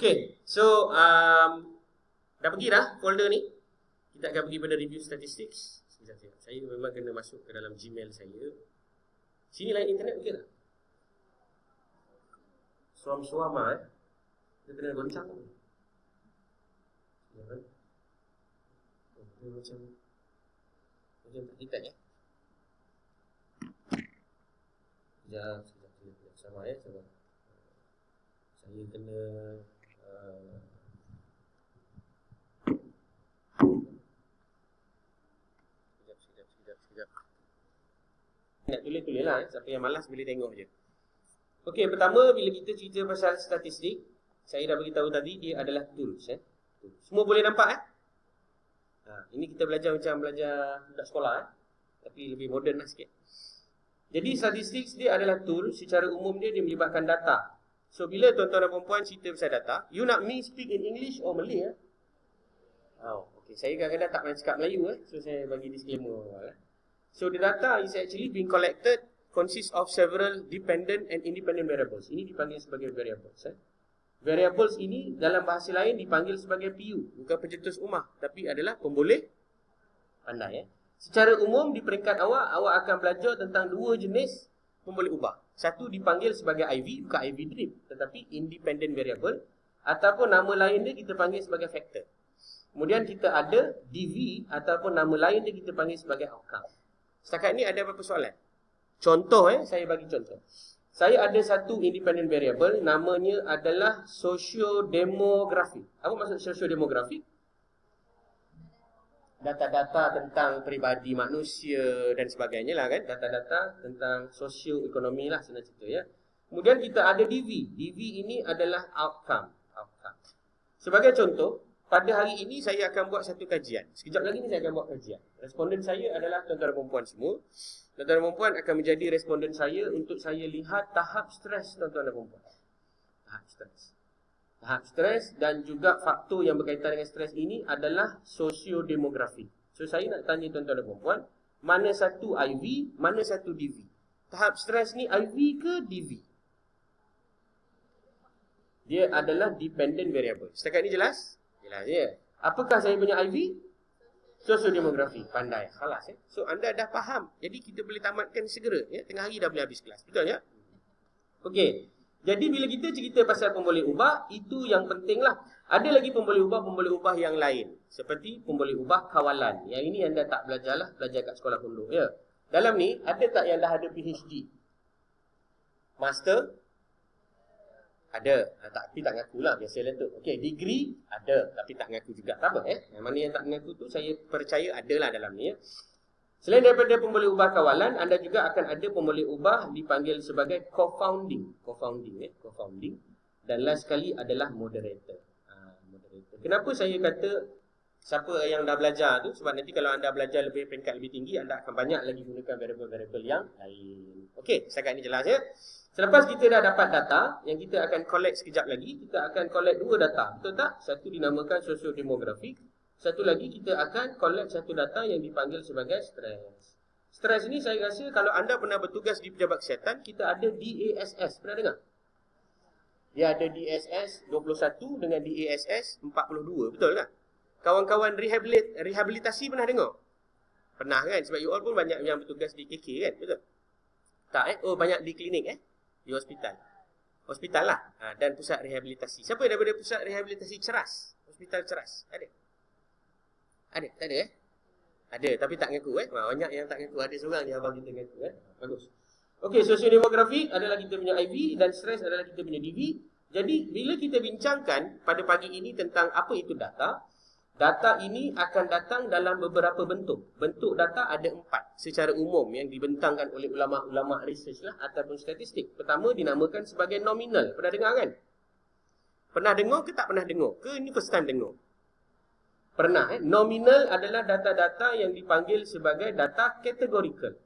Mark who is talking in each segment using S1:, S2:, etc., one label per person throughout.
S1: Okay, so dah pergi dah folder ni. Kita akan pergi pada review statistics. Sekejap. Saya memang kena masuk ke dalam Gmail saya. Sini lain internet okey tak? Suam-suama dia kena goncang tu. Ya kan? Dia macam tak detect ya. Sekejap. Sama ya, sama. Saya kena sekejap. Nak tulis lah. Siapa yang malas boleh tengok je. Okey, pertama bila kita cerita pasal statistik, saya dah beritahu tadi dia adalah tools Semua boleh nampak ini kita belajar macam belajar kat sekolah tapi lebih moden lah sikit. Jadi statistik dia adalah tool, secara umum dia melibatkan data. So bila tuan-tuan dan puan-puan cerita pasal data, you nak me speak in English or Malay okay. Saya kadang-kadang tak pernah cakap Melayu so saya bagi disclaimer So the data is actually being collected consists of several dependent and independent variables. Ini dipanggil sebagai variables Variables ini dalam bahasa lain dipanggil sebagai PU, bukan pencetus umah, tapi adalah pemboleh pandai Secara umum di peringkat awak akan belajar tentang dua jenis pemboleh ubah. Satu dipanggil sebagai IV, bukan IV drip, tetapi independent variable, ataupun nama lain dia kita panggil sebagai factor. Kemudian kita ada DV, ataupun nama lain dia kita panggil sebagai outcome. Setakat ni ada berapa soalan? Contoh saya bagi contoh. Saya ada satu independent variable, namanya adalah sosiodemografi. Apa maksud sosiodemografi? Data-data tentang peribadi manusia dan sebagainya lah kan. Data-data tentang sosioekonomi lah senang cerita Kemudian kita ada DV. DV ini adalah outcome. Sebagai contoh, pada hari ini saya akan buat satu kajian. Sekejap lagi ni saya akan buat kajian. Responden saya adalah tuan-tuan dan perempuan semua. Tuan-tuan dan perempuan akan menjadi responden saya untuk saya lihat tahap stres tuan-tuan dan perempuan. Tahap stres dan juga faktor yang berkaitan dengan stres ini adalah sosiodemografi. So saya nak tanya tuan-tuan dan perempuan, mana satu IV, mana satu DV? Tahap stres ni IV ke DV? Dia adalah dependent variable. Setakat ni jelas? Jelas ya. Apakah saya punya IV? Sosiodemografi. Pandai. Khalas So anda dah faham. Jadi kita boleh tamatkan segera Tengah hari dah boleh habis kelas. Betul ya? Okey. Jadi bila kita cerita pasal pemboleh ubah, itu yang penting lah. Ada lagi pemboleh ubah yang lain. Seperti pemboleh ubah kawalan. Yang ini anda tak belajar lah. Belajar kat sekolah pondok Dalam ni, ada tak yang dah ada PhD? Master? Ada. Tapi tak ngaku lah. Biasalah tu. Okey, degree? Ada. Tapi tak ngaku juga. Tak apa Yang mana yang tak ngaku tu, saya percaya adalah dalam ni Selain daripada pemboleh ubah kawalan, anda juga akan ada pemboleh ubah dipanggil sebagai co-founding. Co-founding. Dan last sekali adalah moderator. Kenapa saya kata siapa yang dah belajar tu? Sebab nanti kalau anda belajar lebih peringkat lebih tinggi, anda akan banyak lagi gunakan variable-variable yang lain. Okey, setakat ini jelas Selepas kita dah dapat data, yang kita akan collect sekejap lagi, kita akan collect dua data. Betul tak? Satu dinamakan sosiodemografi. Satu lagi kita akan collect satu data yang dipanggil sebagai stres. Stres ni saya rasa kalau anda pernah bertugas di pejabat kesihatan, kita ada DASS. Pernah dengar? Dia ada DSS 21 dengan DASS 42. Betul tak? Kawan-kawan rehabilitasi pernah dengar? Pernah kan? Sebab you all pun banyak yang bertugas di KK kan? Betul? Tak Oh banyak di klinik di hospital. Hospital lah dan pusat rehabilitasi. Siapa daripada pusat rehabilitasi Ceras? Hospital Ceras. Ada? Ada? Tak ada Ada, tapi tak ngaku Banyak yang tak ngaku. Ada seorang di abang kita ngaku Bagus. Okey, sosiodemografi adalah kita punya IV dan stres adalah kita punya DV. Jadi, bila kita bincangkan pada pagi ini tentang apa itu data, data ini akan datang dalam beberapa bentuk. Bentuk data ada 4 secara umum yang dibentangkan oleh ulama-ulama research lah ataupun statistik. Pertama dinamakan sebagai nominal. Pernah dengar kan? Pernah dengar ke tak pernah dengar? Ke ini first time dengar? Pernah Nominal adalah data-data yang dipanggil sebagai data categorical.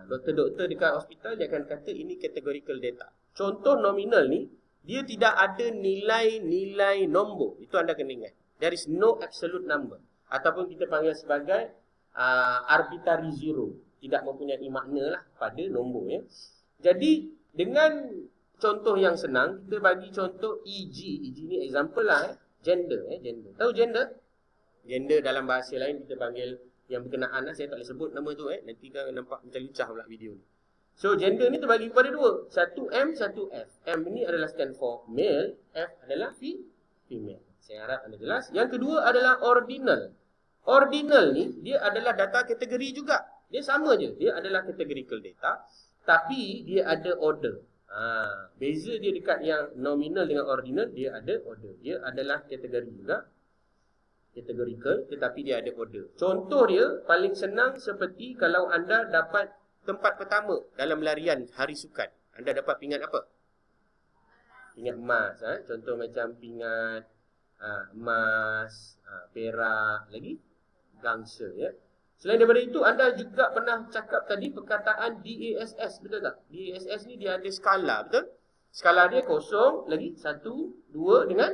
S1: Doktor-doktor dekat hospital dia akan kata ini categorical data. Contoh nominal ni, dia tidak ada nilai-nilai nombor. Itu anda kena ingat. There is no absolute number. Ataupun kita panggil sebagai arbitrary zero. Tidak mempunyai makna lah pada nombor Jadi dengan contoh yang senang, kita bagi contoh EG. EG ni example lah gender. Gender. Tahu gender? Gender dalam bahasa lain kita panggil yang berkenaan lah. Saya tak boleh sebut nama tu nanti kan nampak macam lucah pula video ni. So gender ni terbagi kepada dua. Satu M, satu F. M ni adalah stand for male, F adalah female. Saya harap anda jelas. Yang kedua adalah ordinal. Ordinal ni dia adalah data kategori juga. Dia sama je. Dia adalah categorical data, tapi dia ada order. Beza dia dekat yang nominal dengan ordinal, dia ada order. Dia adalah kategori juga, categorical, tetapi dia ada order. Contoh dia paling senang seperti kalau anda dapat tempat pertama dalam larian hari sukan. Anda dapat pingat apa? Pingat emas. Contoh macam pingat emas, perak, lagi gangsa. Selain daripada itu, anda juga pernah cakap tadi perkataan DASS, betul tak? DASS ni dia ada skala, betul? Skala dia 0, lagi 1, 2 dengan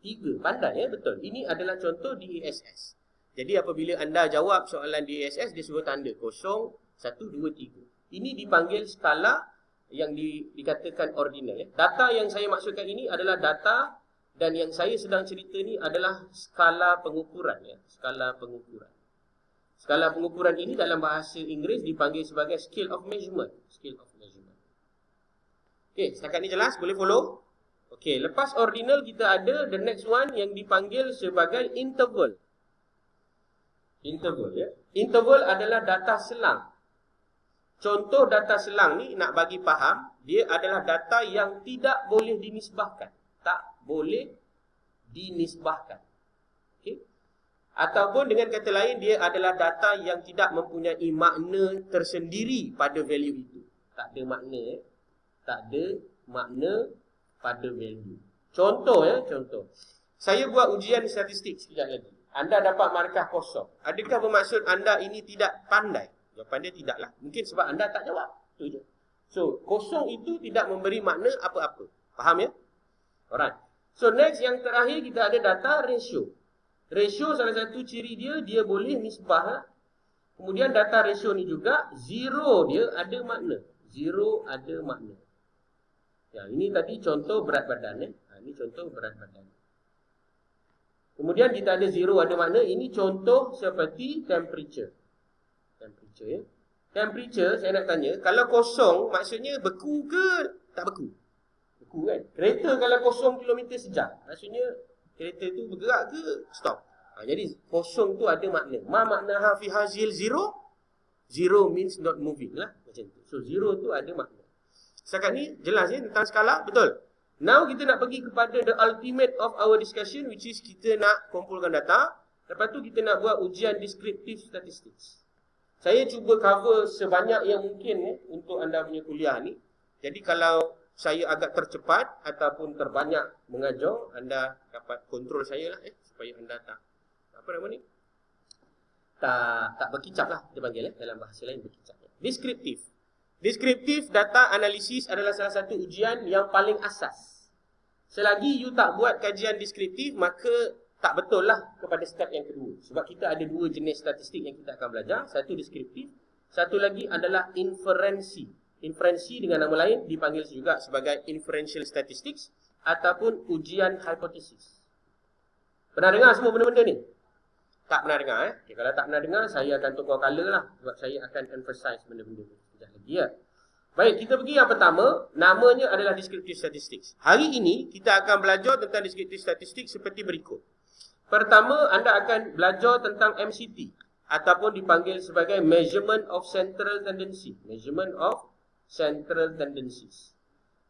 S1: 3. Pandai betul. Ini adalah contoh DASS. Jadi apabila anda jawab soalan DASS, dia suruh tanda 0, 1, 2, 3. Ini dipanggil skala yang dikatakan ordinal. Data yang saya maksudkan ini adalah data, dan yang saya sedang cerita ni adalah skala pengukuran. Skala pengukuran. Skala pengukuran ini dalam bahasa Inggeris dipanggil sebagai scale of measurement. Scale of measurement. Okey, setakat ni jelas? Boleh follow? Okey, lepas ordinal kita ada the next one yang dipanggil sebagai interval. Interval Interval adalah data selang. Contoh data selang ni nak bagi faham, dia adalah data yang tidak boleh dinisbahkan. Tak boleh dinisbahkan. Okey? Ataupun dengan kata lain, dia adalah data yang tidak mempunyai makna tersendiri pada value itu. Tak ada makna. Tak ada makna pada value. Contoh contoh. Saya buat ujian statistik sekejap lagi. Anda dapat markah kosong. Adakah bermaksud anda ini tidak pandai? Jawapan dia tidaklah. Mungkin sebab anda tak jawab. Itu je. So, kosong itu tidak memberi makna apa-apa. Faham ya? Alright. So, next yang terakhir kita ada data ratio. Ratio salah satu ciri dia boleh nisbah. Kemudian data ratio ni juga, zero dia ada makna. Zero ada makna. Ini tadi contoh berat badan. Ini contoh berat badan. Kemudian kita ada zero ada makna. Ini contoh seperti temperature. Temperature Temperature saya nak tanya, kalau kosong maksudnya beku ke tak beku? Beku kan? Kereta kalau kosong kilometer sejam, maksudnya kereta tu bergerak ke stop? Jadi kosong tu ada makna. Ma makna fi hazil zero? Zero means not moving lah. Macam tu. So zero tu ada makna. Setakat ni jelas tentang skala? Betul. Now kita nak pergi kepada the ultimate of our discussion, which is kita nak kumpulkan data. Lepas tu kita nak buat ujian descriptive statistics. Saya cuba cover sebanyak yang mungkin untuk anda punya kuliah ni. Jadi kalau saya agak tercepat ataupun terbanyak mengajar, anda dapat kontrol saya lah supaya anda tak apa nama ni? Tak berkicap lah kita panggil dalam bahasa lain berkicap. Descriptive. Descriptive data analysis adalah salah satu ujian yang paling asas. Selagi you tak buat kajian deskriptif, maka tak betul lah kepada step yang kedua. Sebab kita ada dua jenis statistik yang kita akan belajar. Satu deskriptif, satu lagi adalah inferensi. Inferensi dengan nama lain dipanggil juga sebagai inferential statistics ataupun ujian hipotesis. Pernah dengar semua benda-benda ni? Tak pernah dengar Okay, kalau tak pernah dengar, saya akan tukar color lah. Sebab saya akan emphasize benda-benda ni sekejap lagi Baik, kita pergi yang pertama. Namanya adalah descriptive statistics. Hari ini kita akan belajar tentang descriptive statistics seperti berikut. Pertama, anda akan belajar tentang MCT ataupun dipanggil sebagai measurement of central tendency. Measurement of central tendencies.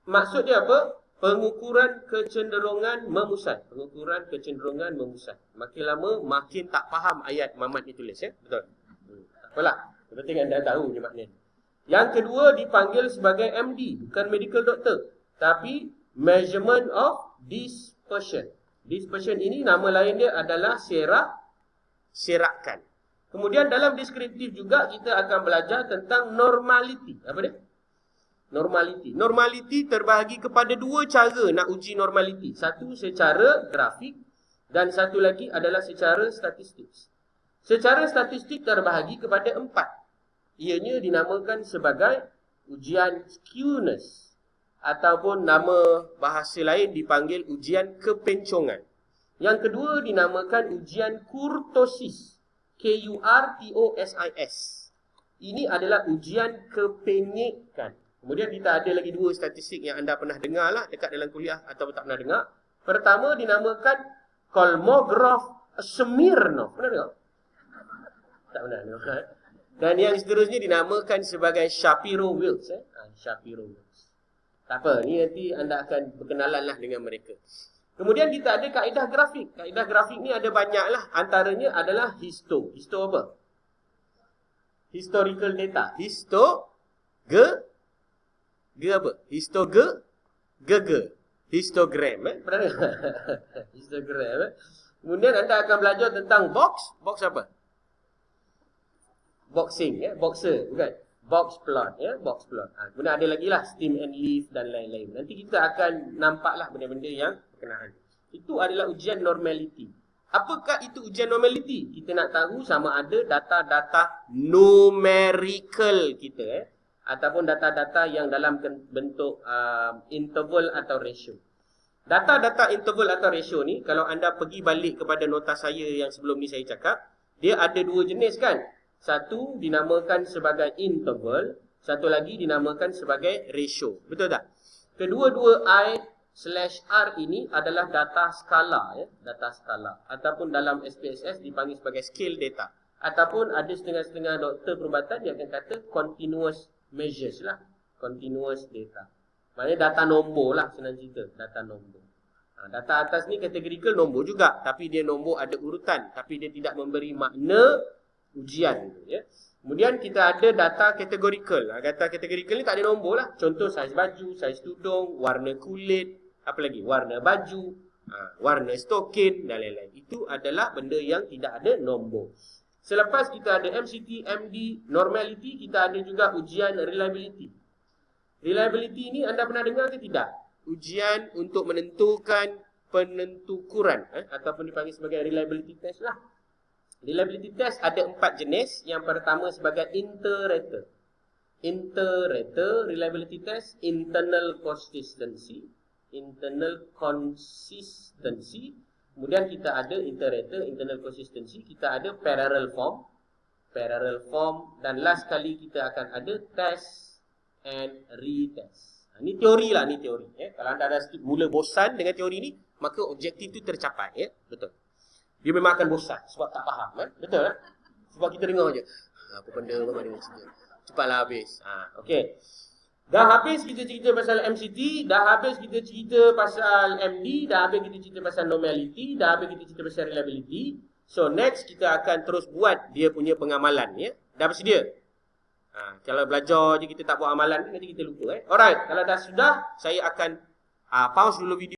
S1: Maksud dia apa? Pengukuran kecenderungan memusat. Pengukuran kecenderungan memusat. Makin lama makin tak faham ayat Mamat ni tulis Betul. Tak apalah. Yang penting anda tahu je maknanya. Yang kedua dipanggil sebagai MD, bukan medical doctor, tapi measurement of dispersion. Dispersion ini nama lain dia adalah serakan. Kemudian dalam deskriptif juga kita akan belajar tentang normality. Apa dia? Normality. Normality terbahagi kepada dua cara nak uji normality. Satu secara grafik dan satu lagi adalah secara statistik. Secara statistik terbahagi kepada 4. Ianya dinamakan sebagai ujian skewness ataupun nama bahasa lain dipanggil ujian kepencongan. Yang kedua dinamakan ujian kurtosis. Kurtosis. Ini adalah ujian kepenyekan. Kemudian kita ada lagi dua statistik yang anda pernah dengar lah dekat dalam kuliah atau tak pernah dengar. Pertama dinamakan Kolmogorov-Smirnov. Pernah dengar? Tak pernah dengar. Dan yang seterusnya dinamakan sebagai Shapiro-Wilks. Shapiro-Wilks. Tak apa, ni nanti anda akan berkenalan lah dengan mereka. Kemudian kita ada kaedah grafik. Kaedah grafik ni ada banyak lah. Antaranya adalah histo. Histo apa? Historical data. Apa? Histogram. Pernah dengar? Histogram. Kemudian anda akan belajar tentang box. Box apa? Boxing. Boxer. Bukan? Box plot. Box plot. Kemudian ada lagi lah stem and leaf dan lain-lain. Nanti kita akan nampaklah benda-benda yang berkenaan. Itu adalah ujian normality. Apakah itu ujian normality? Kita nak tahu sama ada data-data numerical kita ataupun data-data yang dalam bentuk interval atau ratio. Data-data interval atau ratio ni, kalau anda pergi balik kepada nota saya yang sebelum ni saya cakap, dia ada dua jenis kan? Satu dinamakan sebagai interval, satu lagi dinamakan sebagai ratio. Betul tak? Kedua-dua I/R ini adalah data skala, data skala. Ataupun dalam SPSS dipanggil sebagai scale data. Ataupun ada setengah-setengah doktor perubatan yang akan kata continuous measures lah. Continuous data. Maknanya data nombor lah, senang cerita. Data nombor. Data atas ni kategorikal nombor juga. Tapi dia nombor ada urutan. Tapi dia tidak memberi makna ujian. Kemudian kita ada data kategorikal. Data kategorikal ni tak ada nombor lah. Contoh saiz baju, saiz tudung, warna kulit, apa lagi? Warna baju, warna stokin dan lain-lain. Itu adalah benda yang tidak ada nombor. Selepas kita ada MCT, MD, normality, kita ada juga ujian reliability. Reliability ni anda pernah dengar ke tidak? Ujian untuk menentukan penentukuran ataupun dipanggil sebagai reliability test lah. Reliability test ada 4 jenis. Yang pertama sebagai inter-rater. Inter-rater reliability test, internal consistency. Kemudian kita ada inter-rater, internal consistency. Kita ada parallel form. Dan last kali kita akan ada test and retest. Ini teori lah, ni teori. Kalau anda dah mula bosan dengan teori ni, maka objektif tu tercapai. Betul. Dia memang akan bosan sebab tak faham. Betul tak? Sebab kita dengar je. Apa benda, apa dia cerita. Cepatlah habis. Okey. Dah habis kita cerita pasal MCT, dah habis kita cerita pasal MD, dah habis kita cerita pasal normality, dah habis kita cerita pasal reliability. So next kita akan terus buat dia punya pengamalan. Dah bersedia? Kalau belajar je kita tak buat amalan, nanti kita lupa. Alright, kalau dah sudah, saya akan pause dulu video.